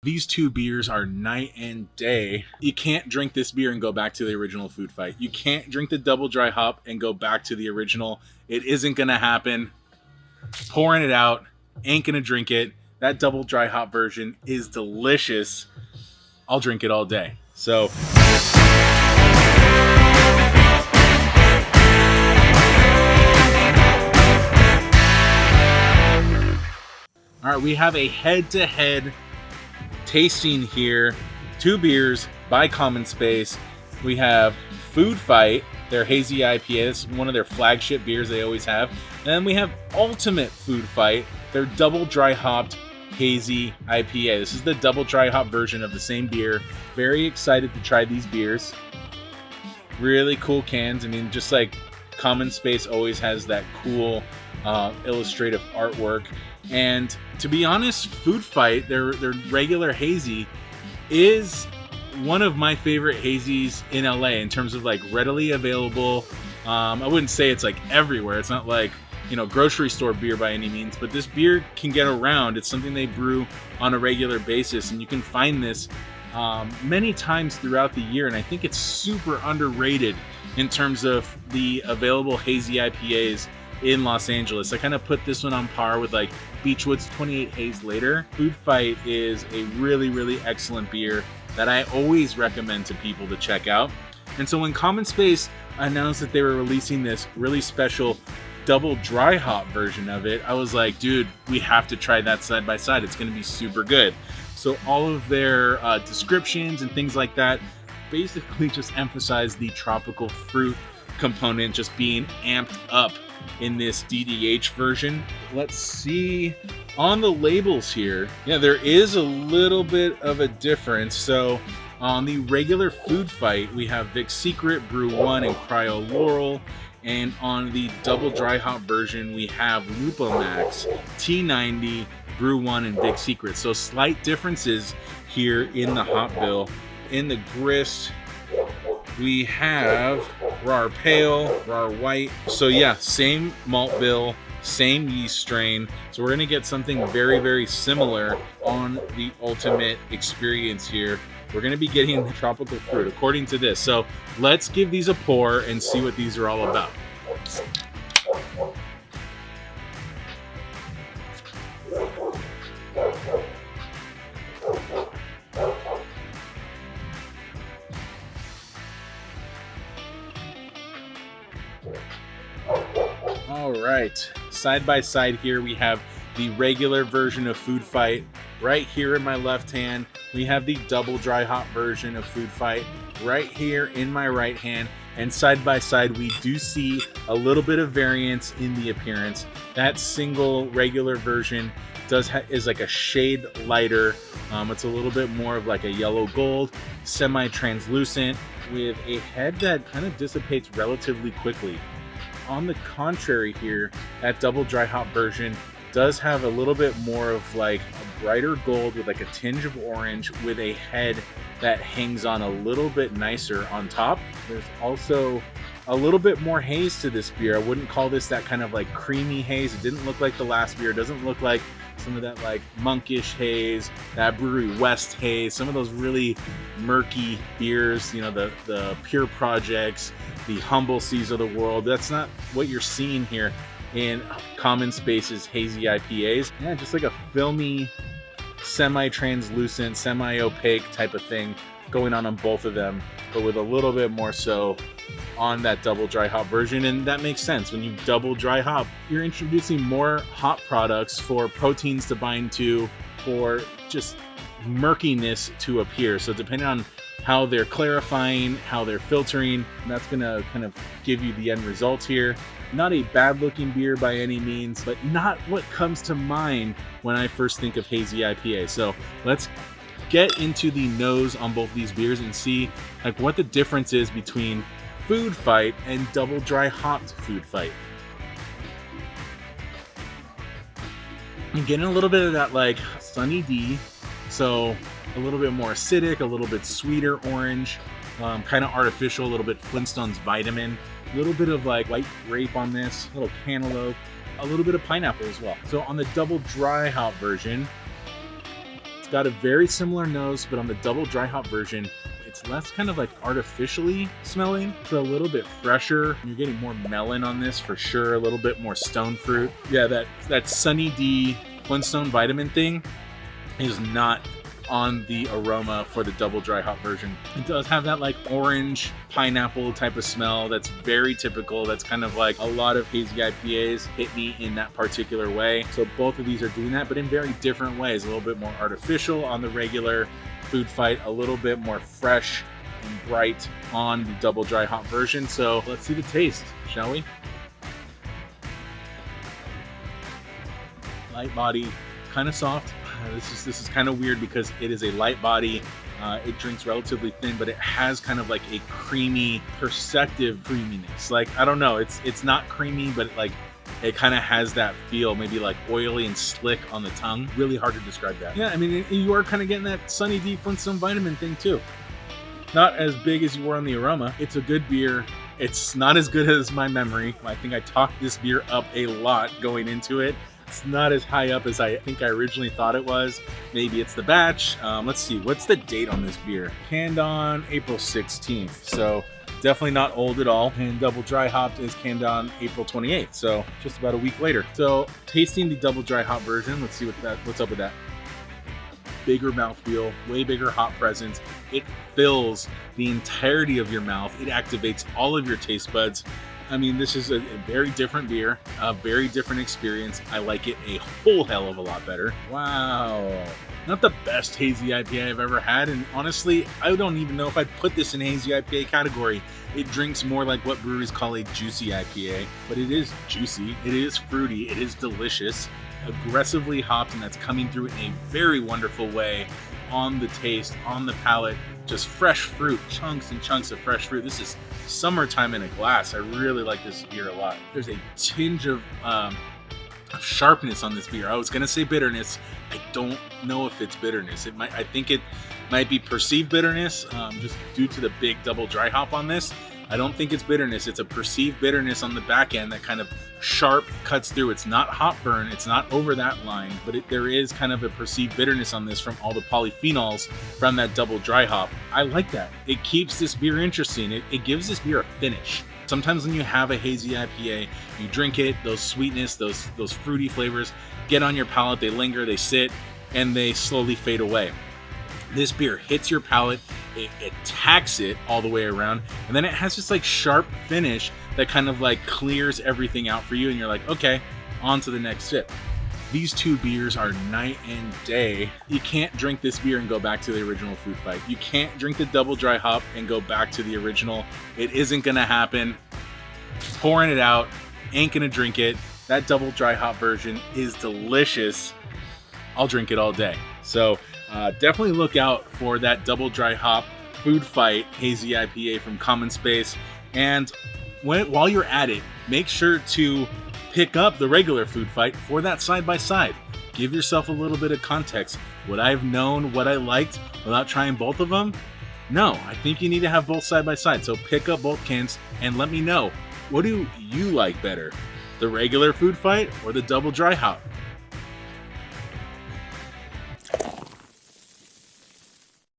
These two beers are night and day. You can't drink this beer and go back to the original Food Fight. You can't drink the double dry hop and go back to the original. It isn't gonna happen. Pouring it out, ain't gonna drink it. That double dry hop version is delicious. I'll drink it all day. So all right, we have a head-to-head tasting here. Two beers by Common Space. We have Food Fight, their Hazy IPA. This is one of their flagship beers they always have. And then we have Ultimate Food Fight, their double dry hopped Hazy IPA. This is the double dry hop version of the same beer. Very excited to try these beers. Really cool cans. I mean, just like Common Space always has that cool illustrative artwork. And to be honest, Food Fight, their regular hazy, is one of my favorite hazies in LA in terms of like readily available. I wouldn't say it's like everywhere. It's not like, you know, grocery store beer by any means, but this beer can get around. It's something they brew on a regular basis, and you can find this many times throughout the year. And I think it's super underrated in terms of the available hazy IPAs in Los Angeles. I kind of put this one on par with like Beechwood's 28 Haze Later. Food Fight is a really, really excellent beer that I always recommend to people to check out. And so when Common Space announced that they were releasing this really special double dry hop version of it, I was like, dude, we have to try that side by side. It's going to be super good. So all of their descriptions and things like that basically just emphasize the tropical fruit component just being amped up in this DDH version. Let's see on the labels here. Yeah, there is a little bit of a difference. So on the regular Food Fight, we have Vic Secret, Brew-1, and Cryo Loral. And on the double dry hop version, we have Lupomax, T90, Bru-1, and Vic Secret. So slight differences here in the hop bill. In the grist, we have Raw Pale, Raw White. So yeah, same malt bill, same yeast strain. So we're gonna get something very, very similar on the ultimate experience here. We're gonna be getting the tropical fruit according to this. So let's give these a pour and see what these are all about. All right, side by side here we have the regular version of Food Fight. Right here in my left hand, we have the double dry hop version of Food Fight right here in my right hand. And side by side, we do see a little bit of variance in the appearance. That single regular version is like a shade lighter. It's a little bit more of like a yellow gold, semi-translucent, with a head that kind of dissipates relatively quickly. On the contrary here, that double dry hop version does have a little bit more of like a brighter gold with like a tinge of orange, with a head that hangs on a little bit nicer on top. There's also a little bit more haze to this beer. I wouldn't call this that kind of like creamy haze. It didn't look like the last beer. It doesn't look like some of that like monkish haze, that Brewery West haze, some of those really murky beers, you know, the Pure Projects, the Humble Seas of the world. That's not what you're seeing here in Common Space's Hazy IPAs. Yeah, just like a filmy, semi-translucent, semi-opaque type of thing going on both of them, but with a little bit more so on that double dry hop version. And that makes sense. When you double dry hop, you're introducing more hop products for proteins to bind to, for just murkiness to appear. So depending on how they're clarifying, how they're filtering, that's gonna kind of give you the end result here. Not a bad looking beer by any means, but not what comes to mind when I first think of Hazy IPA. So let's get into the nose on both these beers and see like what the difference is between Food Fight and double dry hopped Food Fight. I'm getting a little bit of that like Sunny D, so a little bit more acidic, a little bit sweeter orange, kind of artificial, a little bit Flintstones vitamin, a little bit of like white grape on this, a little cantaloupe, a little bit of pineapple as well. So on the double dry hop version, It's got a very similar nose, but on the double dry hop version, it's less kind of like artificially smelling. It's a little bit fresher. You're getting more melon on this for sure. A little bit more stone fruit. Yeah, that Sunny D Flintstone vitamin thing is not on the aroma for the double dry hop version. It does have that like orange pineapple type of smell that's very typical. That's kind of like a lot of hazy IPAs hit me in that particular way. So both of these are doing that, but in very different ways. A little bit more artificial on the regular Food Fight, a little bit more fresh and bright on the double dry hop version. So let's see the taste, shall we? Light body, kind of soft. This is kind of weird because it is a light body. It drinks relatively thin, but it has kind of like a creamy, perceptive creaminess. Like, I don't know, it's not creamy, but it kind of has that feel, maybe like oily and slick on the tongue. Really hard to describe that. Yeah, I mean, you are kind of getting that Sunny D Flintstone vitamin thing too. Not as big as you were on the aroma. It's a good beer. It's not as good as my memory. I think I talked this beer up a lot going into it. It's not as high up as I think I originally thought it was. Maybe it's the batch. Let's see, what's the date on this beer? Canned on April 16th. So definitely not old at all. And double dry hopped is canned on April 28th. So just about a week later. So tasting the double dry hop version, let's see what's up with that. Bigger mouthfeel, way bigger hop presence. It fills the entirety of your mouth. It activates all of your taste buds. I mean, this is a very different beer, a very different experience. I like it a whole hell of a lot better. Wow. Not the best hazy IPA I've ever had, and honestly, I don't even know if I'd put this in hazy IPA category. It drinks more like what breweries call a juicy IPA, but it is juicy, it is fruity, it is delicious, aggressively hopped, and that's coming through in a very wonderful way on the taste, on the palate. Just fresh fruit, chunks and chunks of fresh fruit. This is summertime in a glass. I really like this beer a lot. There's a tinge of sharpness on this beer. I was gonna say bitterness. I don't know if it's bitterness. I think it might be perceived bitterness, just due to the big double dry hop on this. I don't think it's bitterness. It's a perceived bitterness on the back end that kind of sharp cuts through. It's not hop burn. It's not over that line, but there is kind of a perceived bitterness on this from all the polyphenols from that double dry hop. I like that. It keeps this beer interesting. It gives this beer a finish. Sometimes when you have a hazy IPA, you drink it, those sweetness, those fruity flavors get on your palate, they linger, they sit, and they slowly fade away. This beer hits your palate, it attacks it all the way around, and then it has this like sharp finish that kind of like clears everything out for you, and you're like, okay, on to the next sip. These two beers are night and day. You can't drink this beer and go back to the original Food Fight. You can't drink the double dry hop and go back to the original. It isn't gonna happen. Pouring it out, ain't gonna drink it. That double dry hop version is delicious. I'll drink it all day. So definitely look out for that double dry hop Food Fight hazy IPA from Common Space. And while you're at it, make sure to pick up the regular Food Fight for that side-by-side. Give yourself a little bit of context. Would I have known what I liked without trying both of them? No, I think you need to have both side-by-side. So pick up both cans and let me know, what do you like better? The regular Food Fight or the double dry hop?